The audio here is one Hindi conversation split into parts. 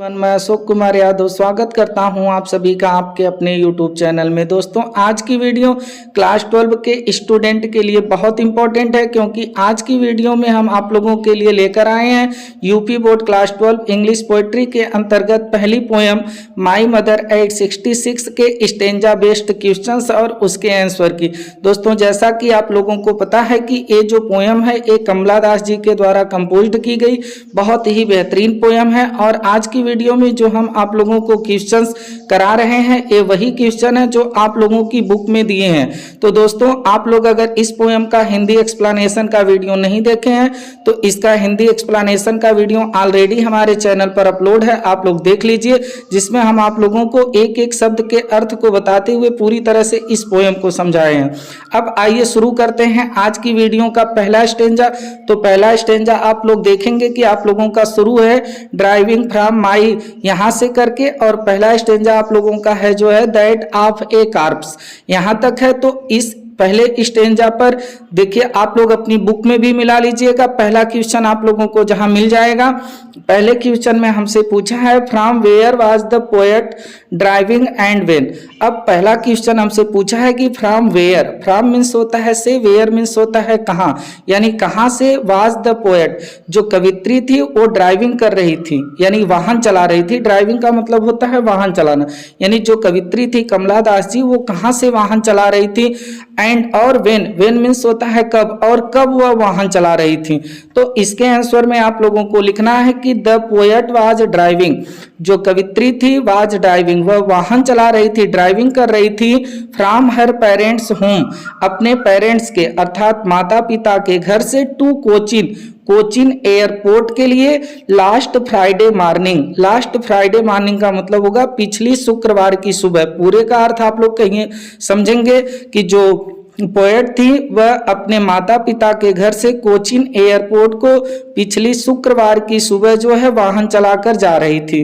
मैं अशोक कुमार यादव स्वागत करता हूं आप सभी का आपके अपने YouTube चैनल में। दोस्तों आज की वीडियो क्लास 12 के स्टूडेंट के लिए बहुत इंपॉर्टेंट है, क्योंकि आज की वीडियो में हम आप लोगों के लिए लेकर आए हैं UP board class 12 English poetry के अंतर्गत पहली पोएम माई मदर 866 के स्टेंजा बेस्ड क्वेश्चंस और उसके आंसर की। दोस्तों जैसा कि आप लोगों को पता है कि ये जो पोएम है ये कमला दास जी के द्वारा कंपोज्ड की गई बहुत ही बेहतरीन पोएम है। और आज की वीडियो में जो हम आप लोगों को क्वेश्चंस करा रहे हैं ये वही क्वेश्चन है जो आप लोगों की बुक में दिए हैं। तो दोस्तों आप लोग अगर इस पोएम का हिंदी एक्सप्लेनेशन का वीडियो नहीं देखे हैं तो इसका हिंदी एक्सप्लेनेशन का वीडियो ऑलरेडी हमारे चैनल पर अपलोड है, आप लोग देख लीजिए, जिसमें हम आप लोगों को एक एक शब्द के अर्थ को बताते हुए पूरी तरह से इस पोएम को समझाए हैं। अब आइए शुरू करते हैं आज की वीडियो का पहला स्टेंजा। तो पहला स्टेंजा आप लोग देखेंगे कि आप लोगों का शुरू है ड्राइविंग फ्रॉम माई यहां से करके, और पहला स्टेंजा आप लोगों का है जो है दैट ऑफ ए कार्प्स, यहां तक है। तो इस पहले स्टेंजा पर देखिए आप लोग अपनी बुक में भी मिला लीजिएगा, पहला क्वेश्चन आप लोगों को जहां मिल जाएगा। पहले क्वेश्चन में हमसे पूछा है from where was the poet driving and when. अब पहला क्वेश्चन हमसे पूछा है कि फ्रॉम वेयर, फ्रॉम मीन्स होता है से, वेयर मीन्स होता है कहां, यानी कहां से वाज द पोएट जो कवित्री थी वो ड्राइविंग कर रही थी, यानी वाहन चला रही थी। ड्राइविंग का मतलब होता है वाहन चलाना, यानी जो कवित्री थी कमला दास जी वो कहां से वाहन चला रही थी। एंड और व्हेन, व्हेन मीन्स होता है कब, और कब वह वाहन चला रही थी। तो इसके आंसर में आप लोगों को लिखना है कि द पोएट वाज ड्राइविंग, जो कवित्री थी वाज ड्राइविंग वह वाहन चला रही थी, ड्राइविंग कर रही थी फ्रॉम हर पेरेंट्स होम, अपने पेरेंट्स के अर्थात माता पिता के घर से, टू कोचिन, कोचिन एयरपोर्ट के लिए, last Friday morning. Last Friday morning का मतलब होगा पिछली शुक्रवार की सुबह। पूरे का अर्थ आप लोग कहीं समझेंगे कि जो पोएट थी वह अपने माता पिता के घर से कोचिन एयरपोर्ट को पिछली शुक्रवार की सुबह जो है वाहन चलाकर जा रही थी।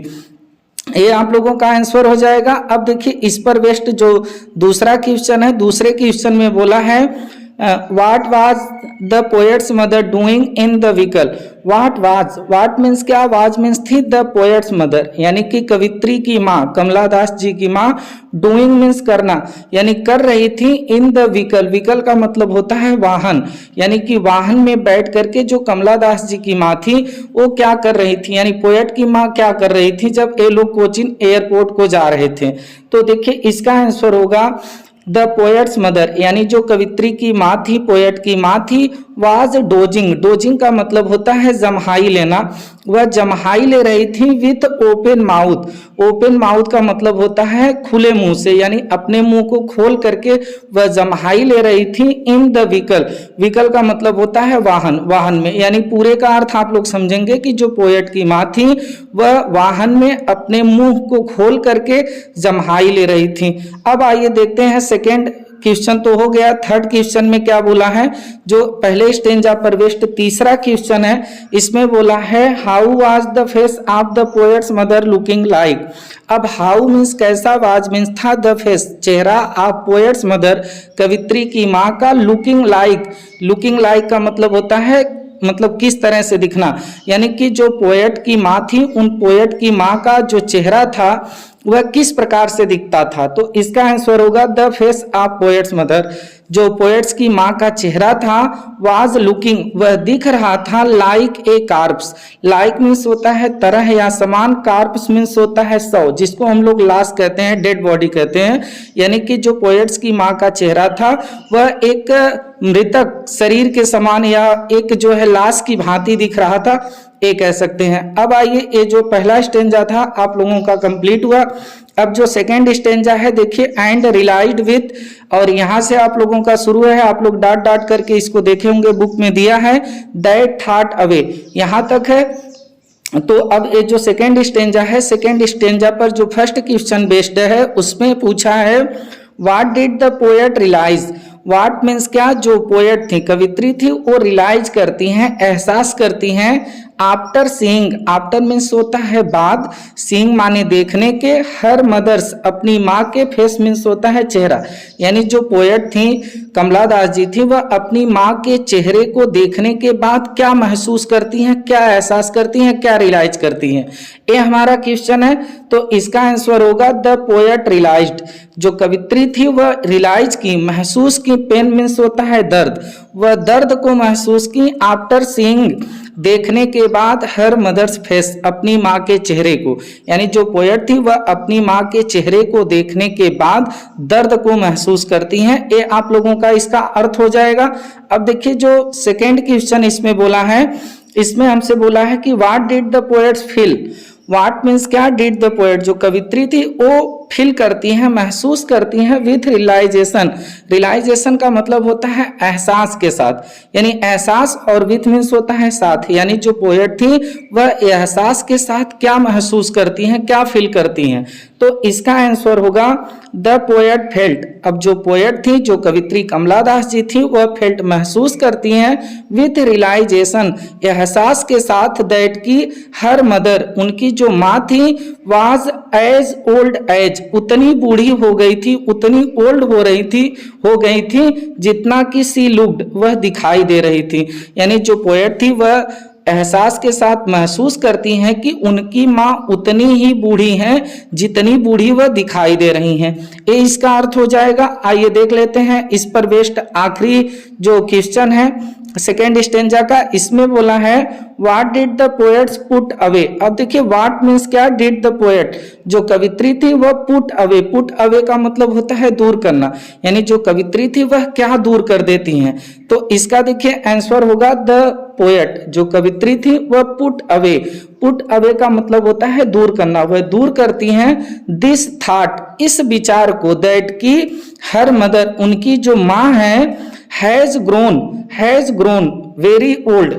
ये आप लोगों का आंसर हो जाएगा। अब देखिए इस पर बेस्ड जो दूसरा क्वेश्चन है, दूसरे क्वेश्चन में बोला है what was the poet's mother doing in the vehicle. What was, what means क्या, वाज मीन्स थी, द पोएट्स मदर यानी कि कवित्री की माँ, कमला दास जी की माँ, डूइंग मीन्स करना, यानी कर रही थी, इन द व्हीकल, व्हीकल का मतलब होता है वाहन, यानी कि वाहन में बैठ करके जो कमला दास जी की माँ थी वो क्या कर रही थी, यानी पोएट की माँ क्या कर रही थी जब ये लोग कोचिन एयरपोर्ट को जा रहे थे। तो देखिए इसका आंसर होगा द पोएट्स मदर, यानी जो कवित्री की माँ थी, पोएट की माँ थी, वाज डोजिंग, डोजिंग का मतलब होता है जमहाई लेना, वह जमहाई ले रही थी with open mouth. Open mouth का मतलब होता है खुले मुंह से, यानी अपने मुंह को खोल करके वह जमहाई ले रही थी इन द व्हीकल। व्हीकल का मतलब होता है वाहन, वाहन में, यानी पूरे का अर्थ आप लोग समझेंगे कि जो पोएट की माँ थी वह वाहन में अपने मुंह को खोल करके जमहाई ले रही थी। अब आइए देखते हैं सेकेंड क्वेश्चन तो हो गया, थर्ड क्वेश्चन में क्या बोला है, जो पहले स्टेंजा पर बेस्ड तीसरा क्वेश्चन है, इसमें बोला है how was the face of the poet's mother looking like. अब हाउ मीन्स कैसा, वाज मीन्स था, द फेस चेहरा ऑफ पोएट्स मदर कवित्री की माँ का, लुकिंग लाइक, लुकिंग लाइक का मतलब होता है मतलब किस तरह से दिखना, यानी कि जो पोएट की माँ थी उन पोएट की माँ का जो चेहरा था वह किस प्रकार से दिखता था। तो इसका आंसर होगा the face of poets mother, जो पोएट्स की माँ का चेहरा था, वाज लुकिंग वह दिख रहा था, like a carps, like means होता है तरह या समान, कार्प्स मीन्स होता है शव, जिसको हम लोग लाश कहते हैं, डेड बॉडी कहते हैं, यानी कि जो पोएट्स की माँ का चेहरा था वह एक मृतक शरीर के समान या एक जो है लाश की भांति दिख रहा था, ये कह सकते हैं। अब आइए ये जो पहला स्टेंजा था आप लोगों का कंप्लीट हुआ। अब जो सेकेंड स्टेंजा है देखिए एंड रिलाइज्ड विथ, और यहाँ से आप लोगों का शुरू है, आप लोग डाट डाट करके इसको देखे होंगे, बुक में दिया है दैट थॉट अवे, यहाँ तक है। तो अब ये जो सेकेंड स्टेंजा है, सेकेंड स्टेंजा पर जो फर्स्ट क्वेश्चन बेस्ड है उसमें पूछा है what did the poet realize. What means क्या, जो पोएट थी कवित्री थी वो रियलाइज करती हैं, एहसास करती हैं, आफ्टर सीइंग, आफ्टर मीन्स होता है बाद, सीइंग माने देखने के, हर मदर्स अपनी माँ के, फेस मीन्स होता है चेहरा। यानी जो पोएट थी कमला दास जी थी वह अपनी माँ के चेहरे को देखने के बाद क्या महसूस करती हैं, क्या एहसास करती हैं, क्या रियलाइज करती हैं, ये हमारा क्वेश्चन है। तो इसका आंसर होगा द पोएट रियलाइज्ड, जो कवित्री थी वह रियलाइज की, महसूस की, पेन मीन्स होता है दर्द, वह दर्द को महसूस की आफ्टर सीइंग, देखने के बाद, हर मदर्स फेस, अपनी माँ के चेहरे को। यानी जो पोएट थी वह अपनी माँ के चेहरे को देखने के बाद दर्द को महसूस करती हैं। ये आप लोगों का इसका अर्थ हो जाएगा। अब देखिए जो सेकेंड क्वेश्चन इसमें बोला है, इसमें हमसे बोला है कि what did the poets feel. What means क्या, डिड द पोएट, जो कवित्री थी वो फील करती हैं, महसूस करती हैं विथ रियलाइजेशन। रियलाइजेशन का मतलब होता है एहसास के साथ, यानी एहसास और विथ मीन्स होता है साथ। यानी जो पोएट थी वह एहसास के साथ क्या महसूस करती हैं, क्या फील करती हैं। तो इसका आंसर होगा द पोएट फेल्ट। अब जो पोएट थी, जो कवित्री कमला दास जी थी, वह फेल्ट महसूस करती हैं विथ रियलाइजेशन, एहसास के साथ, दैट की हर मदर, उनकी जो माँ थी, वाज एज ओल्ड एज, उतनी बूढ़ी हो गई थी, उतनी ओल्ड हो गई थी जितना कि सी लुक्ड, वह दिखाई दे रही थी। यानी जो पोएट थी वह एहसास के साथ महसूस करती हैं कि उनकी माँ उतनी ही बूढ़ी हैं जितनी बूढ़ी वह दिखाई दे रही हैं। ये इसका अर्थ हो जाएगा। आइए देख लेते हैं इस पर बेस्ड आखिरी जो क्वेश्चन है सेकेंड स्टेंजा का। इसमें बोला है what did the poets put away. अब देखिए व्हाट मीन्स क्या, डिड द पोएट, जो कवित्री थी वह पुट अवे, पुट अवे का मतलब होता है दूर करना, यानी जो कवित्री थी वह क्या दूर कर देती हैं। तो इसका देखिए आंसर होगा द पोएट, जो कवित्री थी वह पुट अवे, पुट अवे का मतलब होता है दूर करना, वह दूर करती हैं दिस थॉट, इस विचार को, दैट की हर मदर, उनकी जो माँ है, has grown very old,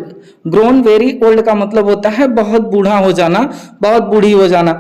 grown very old का मतलब होता है बहुत बूढ़ा हो जाना, बहुत बूढ़ी हो जाना।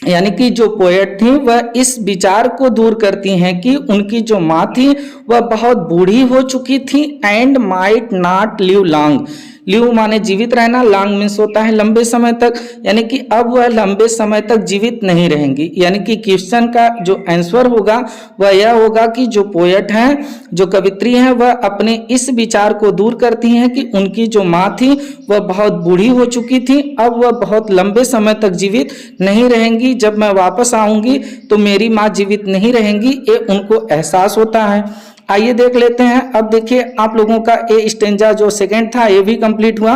यानी कि जो पोएट थी वह इस विचार को दूर करती हैं कि उनकी जो माँ थी वह बहुत बूढ़ी हो चुकी थी, and might not live long, live माने जीवित रहना, लॉन्ग मीन्स होता है लंबे समय तक, यानी कि अब वह लंबे समय तक जीवित नहीं रहेंगी। यानी कि क्वेश्चन का जो आंसर होगा वह यह होगा कि जो पोएट हैं, जो कवित्री हैं, वह अपने इस विचार को दूर करती हैं कि उनकी जो माँ थी वह बहुत बूढ़ी हो चुकी थी, अब वह बहुत लंबे समय तक जीवित नहीं रहेंगी, जब मैं वापस आऊंगी तो मेरी माँ जीवित नहीं रहेंगी, ये उनको एहसास होता है। आइए देख लेते हैं। अब देखिए आप लोगों का ये स्टेंजा जो सेकंड था ये भी कंप्लीट हुआ।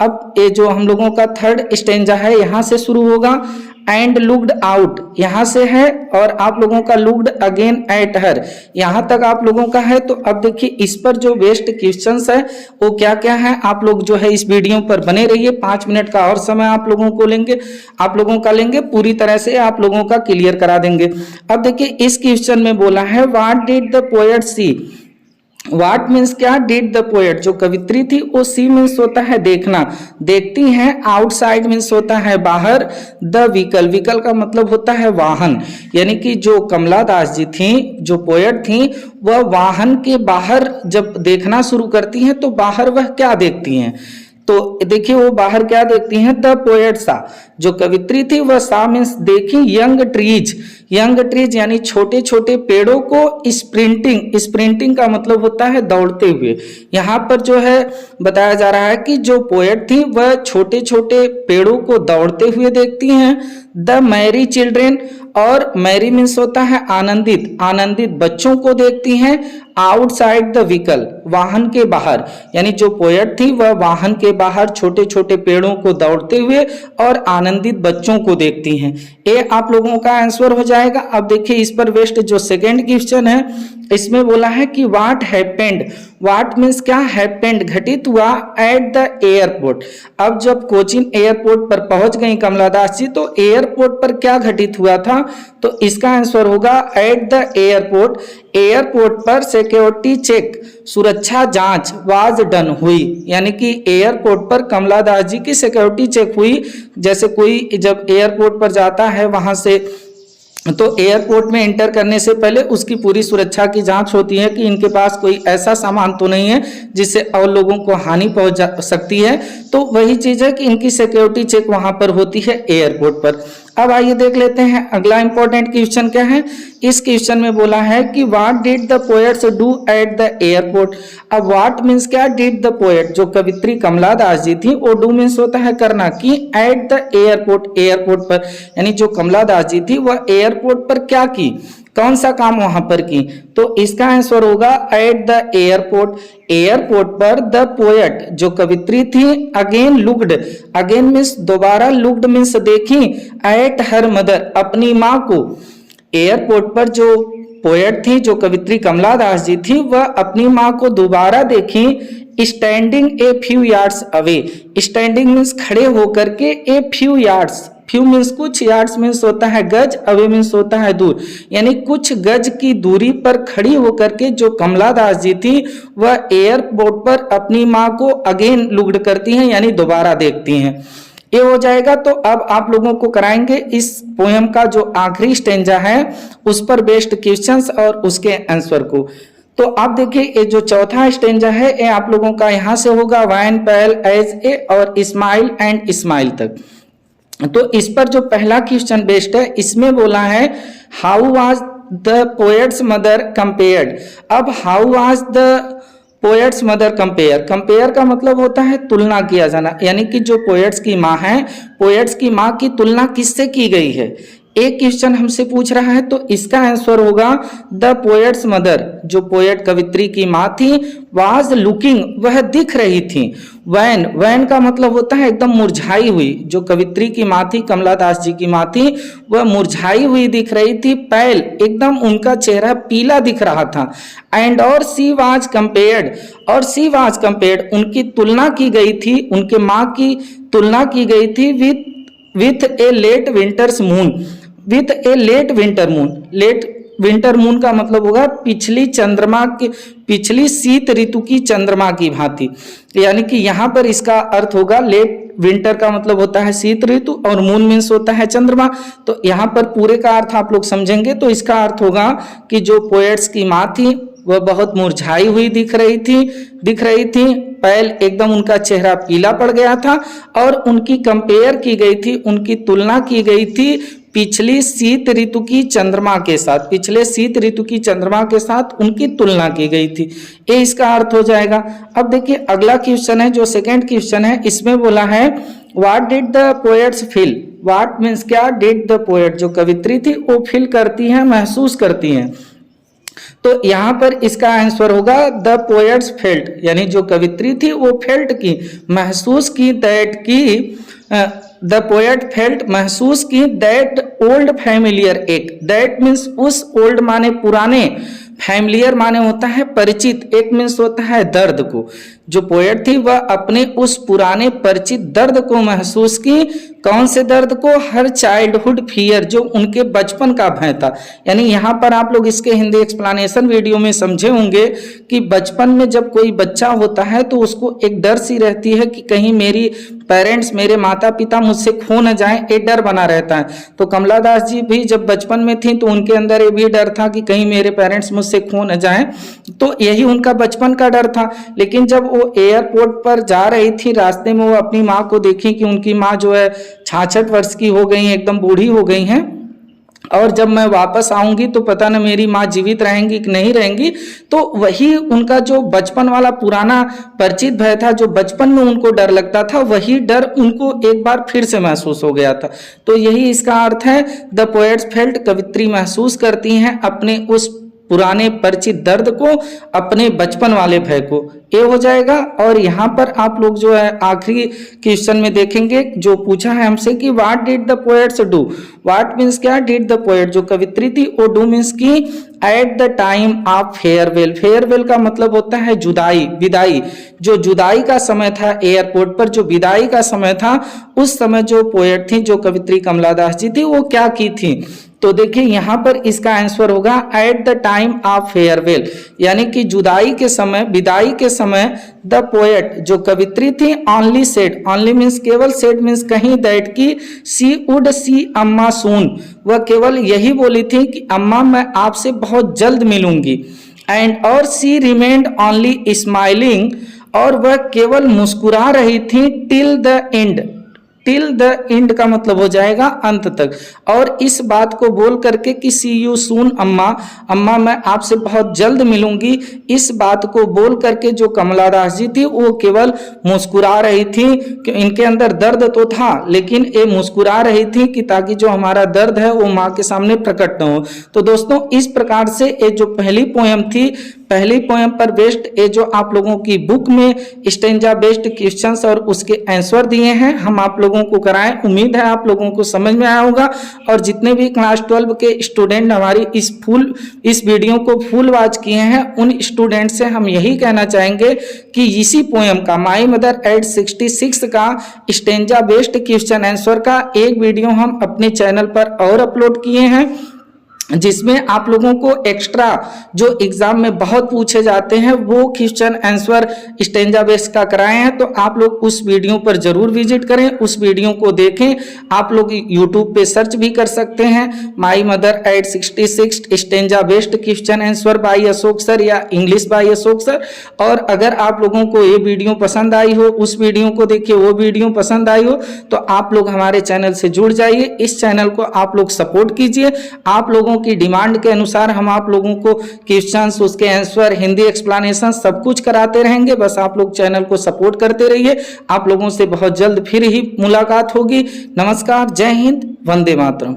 अब ये जो हम लोगों का थर्ड स्टेंजा है यहाँ से शुरू होगा। एंड लुक्ड आउट यहाँ से है, और आप लोगों का लुक्ड अगेन एट हर, यहाँ तक आप लोगों का है। तो अब देखिए इस पर जो बेस्ट क्वेश्चंस है वो क्या क्या है, आप लोग जो है इस वीडियो पर बने रहिए। 5 मिनट का और समय आप लोगों को लेंगे, आप लोगों का लेंगे, पूरी तरह से आप लोगों का क्लियर करा देंगे। अब देखिए इस क्वेश्चन में बोला है what did the poet see. What means क्या, डिड द पोएट, जो कवित्री थी वो सी मीन्स होता है देखना, देखती हैं, आउटसाइड मीन्स होता है बाहर, द व्हीकल, व्हीकल का मतलब होता है वाहन, यानी कि जो कमला दास जी थी, जो पोएट थी, वह वाहन के बाहर जब देखना शुरू करती हैं तो बाहर वह क्या देखती हैं। तो देखिए वो बाहर क्या देखती हैं, द पोएट सा, जो कवित्री थी वह सा मीन्स देखी यंग ट्रीज, यंग ट्रीज यानी छोटे छोटे पेड़ों को स्प्रिंटिंग, स्प्रिंटिंग का मतलब होता है दौड़ते हुए। यहाँ पर जो है बताया जा रहा है कि जो पोएट थी वह छोटे छोटे पेड़ों को दौड़ते हुए देखती हैं। द मैरी चिल्ड्रेन, और मैरी मीन्स होता है आनंदित, आनंदित बच्चों को देखती हैं। आउटसाइड द व्हीकल, वाहन के बाहर, यानी जो पोएट थी वह वाहन के बाहर छोटे छोटे पेड़ों को दौड़ते हुए और आनंदित बच्चों को देखती हैं। ये आप लोगों का आंसर हो जाएगा। अब देखिए इस पर बेस्ड जो सेकेंड क्वेश्चन है इसमें बोला है कि व्हाट हैपेंड। व्हाट मीन्स क्या, हैपेंड घटित हुआ एट द एयरपोर्ट। अब जब कोचीन एयरपोर्ट पर पहुंच गई कमला दास जी तो एयरपोर्ट पर क्या घटित हुआ था, तो इसका आंसर होगा एट द एयरपोर्ट, एयरपोर्ट पर सिक्योरिटी चेक, सुरक्षा जांच वाज डन हुई, यानी कि एयरपोर्ट पर कमला दास जी की सिक्योरिटी चेक हुई। जैसे कोई जब एयरपोर्ट पर जाता है वहां से तो एयरपोर्ट में एंटर करने से पहले उसकी पूरी सुरक्षा की जांच होती है कि इनके पास कोई ऐसा सामान तो नहीं है जिससे और लोगों को हानि पहुंच सकती है। तो वही चीज है कि इनकी सिक्योरिटी चेक वहां पर होती है एयरपोर्ट पर। अब आइए देख लेते हैं अगला इंपॉर्टेंट क्वेश्चन क्या है। इस क्वेश्चन में बोला है कि what did the poets do at the airport. अब व्हाट मीन्स क्या, डिड द पोएट जो कवित्री कमला दास जी थी, और डू मीन्स होता है करना, कि एट द एयरपोर्ट एयरपोर्ट पर, यानी जो कमला दास जी थी वह एयरपोर्ट पर क्या की, कौन सा काम वहां पर की। तो इसका आंसर होगा एट द एयरपोर्ट, एयरपोर्ट पर द पोएट जो कवित्री थी अगेन लुक्ड, अगेन मीन्स दोबारा, लुक्ड मीन्स देखी, एट हर मदर अपनी माँ को। एयरपोर्ट पर जो पोएट थी जो कवित्री कमला दास जी थी वह अपनी माँ को दोबारा देखी, standing a few yards away, standing means खड़े होकर के, a few yards, few means कुछ, यार्ड्स मीन्स होता है गज, अवे मीन्स होता है दूर, यानी कुछ गज की दूरी पर खड़ी होकर के जो कमला दास जी थी वह एयरपोर्ट पर अपनी माँ को अगेन लुक्ड करती हैं, यानी दोबारा देखती हैं। ये हो जाएगा। तो अब आप लोगों को कराएंगे इस पोएम का जो आखिरी स्टेंजा है उस पर बेस्ड क्वेश्चंस और उसके आंसर को। तो आप देखिए ये जो चौथा स्टेंजा है ये आप लोगों का यहाँ से होगा वैन पैल एज ए और इस्माइल एंड इस्माइल तक। तो इस पर जो पहला क्वेश्चन बेस्ड है इसमें बोला है how was the poet's mother compared. अब how was the poet's mother compare, compare का मतलब होता है तुलना किया जाना, यानी कि जो पोएट्स की माँ है, पोएट्स की माँ की तुलना किससे की गई है। एक क्वेश्चन हमसे पूछ रहा है तो इसका आंसर होगा द पोएट्स मदर जो पोएट कवित्री की माँ थी, वाज लुकिंग वह दिख रही थी, वैन, वैन का मतलब होता है एकदम मुरझाई हुई, जो कवित्री की माँ थी कमला दास जी की माँ थी वह मुरझाई हुई दिख रही थी, पैल एकदम उनका चेहरा पीला दिख रहा था, एंड और सी वाज कंपेयर्ड, और सी वाज कंपेयर्ड उनकी तुलना की गई थी, उनके माँ की तुलना की गई थी with a late winter's moon, with a late winter moon, late winter moon का मतलब होगा पिछली चंद्रमा की, पिछली शीत ऋतु की चंद्रमा की भांति, यानी कि यहाँ पर इसका अर्थ होगा लेट विंटर का मतलब होता है शीत ऋतु और मून मीन्स होता है चंद्रमा। तो यहाँ पर पूरे का अर्थ आप लोग समझेंगे तो इसका अर्थ होगा कि जो पोएट्स की माँ थी वह बहुत मुरझाई हुई दिख रही थी, पैल एकदम उनका चेहरा पीला पड़ गया था, और उनकी कंपेयर की गई थी, उनकी तुलना की गई थी पिछली शीत ऋतु की चंद्रमा के साथ, पिछले शीत ऋतु की चंद्रमा के साथ उनकी तुलना की गई थी, ये इसका अर्थ हो जाएगा। अब देखिए अगला क्वेश्चन है जो सेकंड क्वेश्चन है, इसमें बोला है what did the poets feel. What means क्या, डिड द पोएट जो कवित्री थी वो फील करती हैं, महसूस करती हैं। तो यहाँ पर इसका आंसर होगा द पोएट्स फेल्ट, यानी जो कवित्री थी वो फेल्ट की, महसूस की, दैट की, द पोएट फेल्ट महसूस की, दैट ओल्ड फैमिलियर एक, दैट मीन्स उस, ओल्ड माने पुराने, फैमिलियर माने होता है परिचित, एक मीन्स होता है दर्द को, जो पोएट थी वह अपने उस पुराने परिचित दर्द को महसूस की, कौन से दर्द को, हर चाइल्डहुड फियर जो उनके बचपन का भय था। यानी यहाँ पर आप लोग इसके हिंदी एक्सप्लेनेशन वीडियो में समझे होंगे कि बचपन में जब कोई बच्चा होता है तो उसको एक डर सी रहती है कि कहीं मेरी पेरेंट्स, मेरे माता पिता मुझसे खो न जाएं, एक डर बना रहता है। तो कमला दास जी भी जब बचपन में थी तो उनके अंदर ये भी डर था कि कहीं मेरे पेरेंट्स मुझसे खो न जाएं, तो यही उनका बचपन का डर था। लेकिन जब वो एयरपोर्ट पर जा रही थी रास्ते में वो अपनी माँ को देखी कि उनकी माँ जो है 66 वर्ष की हो गई, एकदम बूढ़ी हो गई हैं, और जब मैं वापस आऊंगी तो पता न मेरी माँ जीवित रहेंगी कि नहीं रहेंगी। तो वही उनका जो बचपन वाला पुराना परिचित भय था, जो बचपन में उनको डर लगता था, वही डर उनको एक बार फिर से महसूस हो गया था। तो यही इसका अर्थ है द पोएट्स फेल्ट, कवित्री महसूस करती हैं अपने उस पुराने परिचित दर्द को, अपने बचपन वाले भय को, ये हो जाएगा। और यहाँ पर आप लोग जो है आखिरी क्वेश्चन में देखेंगे जो पूछा है हमसे कि what did the poets do. What means क्या, डिड द पोएट जो कवित्री थी, वो डू मीन्स की at the time of farewell. Farewell का मतलब होता है जुदाई, विदाई। जो जुदाई का समय था एयरपोर्ट पर, जो विदाई का समय था, उस समय जो पोएट थी, जो कवित्री कमला दास जी थी, वो क्या की थी, तो देखिए यहाँ पर इसका आंसर होगा at the time of farewell, यानी कि जुदाई के समय, विदाई के समय द पोएट जो कवित्री थी ओनली सेड, ओनली मीन्स केवल, सेड मीन्स कहीं, दैट की सी वुड सी अम्मा सून, वह केवल यही बोली थी कि अम्मा मैं आपसे बहुत जल्द मिलूंगी। एंड और सी रिमेन्ड ओनली स्माइलिंग, और वह केवल मुस्कुरा रही थी till the end, till the end का मतलब हो जाएगा अंत तक। और इस बात को बोल करके कि सी यू सून अम्मा, अम्मा मैं आपसे बहुत जल्द मिलूंगी, इस बात को बोल करके जो कमला दास जी थी वो केवल मुस्कुरा रही थी कि इनके अंदर दर्द तो था लेकिन ये मुस्कुरा रही थी कि ताकि जो हमारा दर्द है वो माँ के सामने प्रकट न हो। तो दोस्तों इस प्रकार से ये जो पहली पोयम थी, पहली पोयम पर बेस्ड ये जो आप लोगों की बुक में स्टेंजा बेस्ड क्वेश्चंस और उसके आंसर दिए हैं हम आप लोगों को कराएं। उम्मीद है आप लोगों को समझ में आया होगा। और जितने भी क्लास 12 के स्टूडेंट हमारी इस वीडियो को फुल वॉच किए हैं उन स्टूडेंट से हम यही कहना चाहेंगे कि इसी पोयम का माई मदर एट 66 का स्टेंजा बेस्ड क्वेश्चन आंसर का एक वीडियो हम अपने चैनल पर और अपलोड किए हैं, जिसमें आप लोगों को एक्स्ट्रा जो एग्जाम में बहुत पूछे जाते हैं वो क्वेश्चन आंसर स्टेंजा बेस्ड का कराए हैं। तो आप लोग उस वीडियो पर जरूर विजिट करें, उस वीडियो को देखें। आप लोग यूट्यूब पे सर्च भी कर सकते हैं my mother eight 66 stanza based question answer by Ashok sir या इंग्लिश बाय अशोक सर। और अगर आप लोगों को ये वीडियो पसंद आई हो, उस वीडियो को देखिए, वो वीडियो पसंद आई हो तो आप लोग हमारे चैनल से जुड़ जाइए, इस चैनल को आप लोग सपोर्ट कीजिए। आप लोगों की डिमांड के अनुसार हम आप लोगों को क्वेश्चंस, उसके आंसर, हिंदी एक्सप्लेनेशन सब कुछ कराते रहेंगे। बस आप लोग चैनल को सपोर्ट करते रहिए। आप लोगों से बहुत जल्द फिर ही मुलाकात होगी। नमस्कार, जय हिंद, वंदे मातरम।